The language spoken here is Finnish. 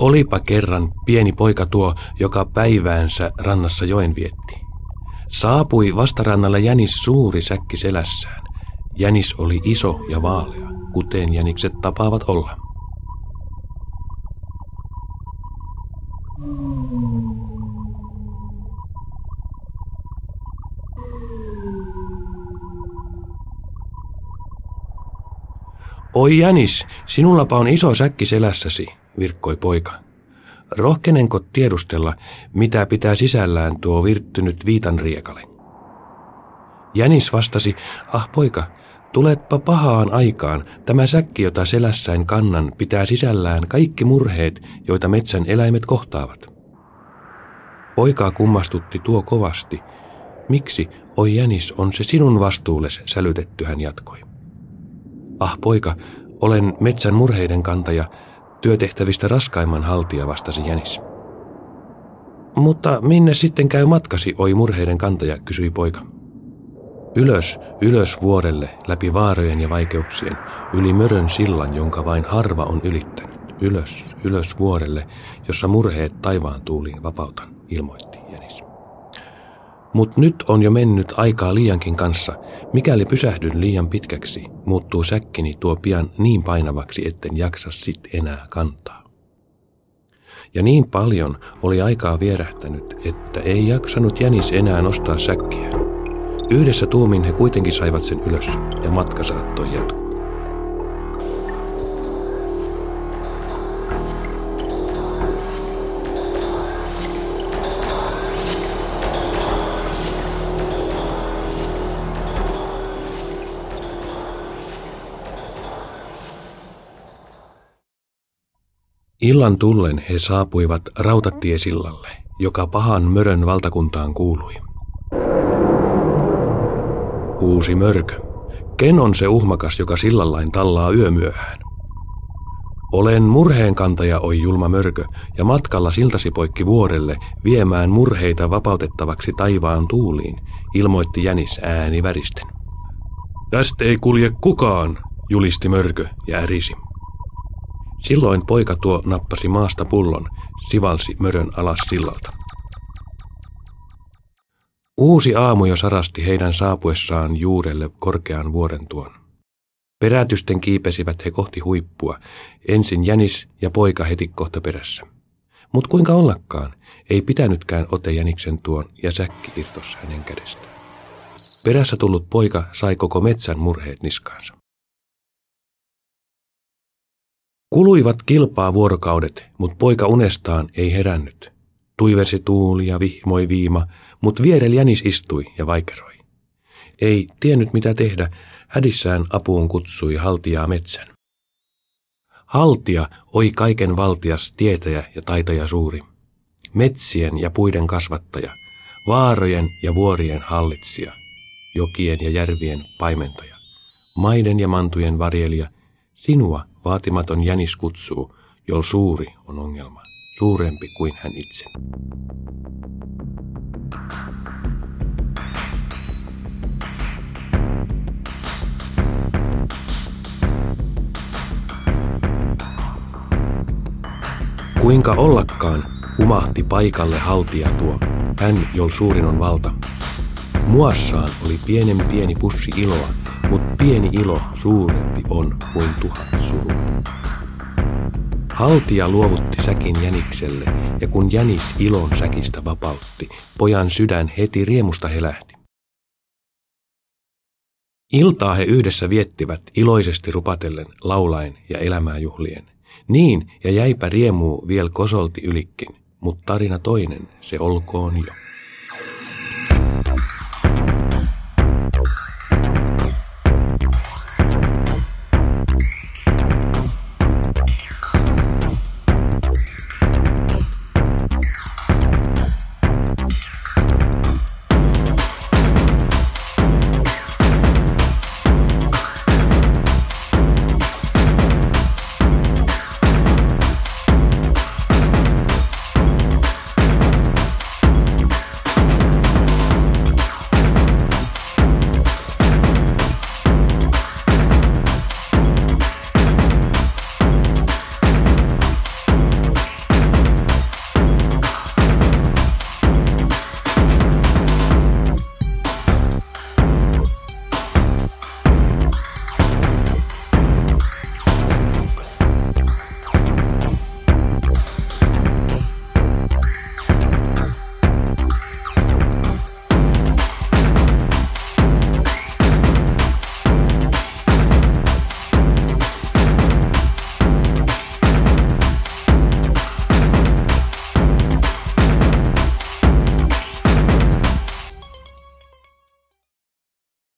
Olipa kerran pieni poika tuo, joka päiväänsä rannassa joen vietti. Saapui vastarannalle jänis suuri säkki selässään. Jänis oli iso ja vaalea, kuten jänikset tapaavat olla. Oi jänis, sinullapa on iso säkki selässäsi, virkkoi poika. Rohkenenko tiedustella, mitä pitää sisällään tuo virttynyt viitanriekale? Jänis vastasi, poika, tuletpa pahaan aikaan. Tämä säkki, jota selässäin kannan, pitää sisällään kaikki murheet, joita metsän eläimet kohtaavat. Poikaa kummastutti tuo kovasti. Miksi, oi jänis, on se sinun vastuulles, sälytetty hän jatkoi. Poika, olen metsän murheiden kantaja, työtehtävistä raskaimman haltija, vastasi jänis. Mutta minne sitten käy matkasi, oi murheiden kantaja, kysyi poika. Ylös, ylös vuorelle, läpi vaarojen ja vaikeuksien, yli mörön sillan, jonka vain harva on ylittänyt. Ylös, ylös vuorelle, jossa murheet taivaan tuuliin vapautan, ilmoitti jänis. Mut nyt on jo mennyt aikaa liiankin kanssa. Mikäli pysähdyn liian pitkäksi, muuttuu säkkini tuo pian niin painavaksi, etten jaksa sit enää kantaa. Ja niin paljon oli aikaa vierähtänyt, että ei jaksanut jänis enää nostaa säkkiä. Yhdessä tuumin he kuitenkin saivat sen ylös ja matka saattoi jatkuu. Illan tullen he saapuivat rautatiesillalle, joka pahan mörön valtakuntaan kuului. Uusi mörkö. Ken on se uhmakas, joka sillallain tallaa yömyöhään? Olen murheenkantaja, oi julma mörkö, ja matkalla siltasi poikki vuorelle viemään murheita vapautettavaksi taivaan tuuliin, ilmoitti jänis ääni väristen. Tästä ei kulje kukaan, julisti mörkö ja ärisi. Silloin poika tuo nappasi maasta pullon, sivalsi mörön alas sillalta. Uusi aamu jo sarasti heidän saapuessaan juurelle korkean vuoren tuon. Perätysten kiipesivät he kohti huippua, ensin jänis ja poika heti kohta perässä. Mut kuinka ollakaan, ei pitänytkään ote jäniksen tuon ja säkki irtos hänen kädestään. Perässä tullut poika sai koko metsän murheet niskaansa. Kuluivat kilpaa vuorokaudet, mut poika unestaan ei herännyt. Tuiversi tuuli ja vihmoi viima, mut vierellä jänis istui ja vaikeroi. Ei tiennyt mitä tehdä, hädissään apuun kutsui haltijaa metsän. Haltija, oi kaiken valtias, tietäjä ja taitaja suuri. Metsien ja puiden kasvattaja, vaarojen ja vuorien hallitsija, jokien ja järvien paimentaja, maiden ja mantujen varjelija, sinua vaatimaton jänis kutsuu, jol suuri on ongelma, suurempi kuin hän itse. Kuinka ollakaan, humahti paikalle haltija tuo, hän jol suurin on valta. Muassaan oli pieni pussi iloa, mut pieni ilo suurempi on kuin 1000 surua. Haltija luovutti säkin jänikselle, ja kun jänis ilon säkistä vapautti, pojan sydän heti riemusta helähti. Iltaa he yhdessä viettivät iloisesti rupatellen, laulaen ja elämää juhlien. Niin, ja jäipä riemuu viel kosolti ylikin, mut tarina toinen se olkoon jo.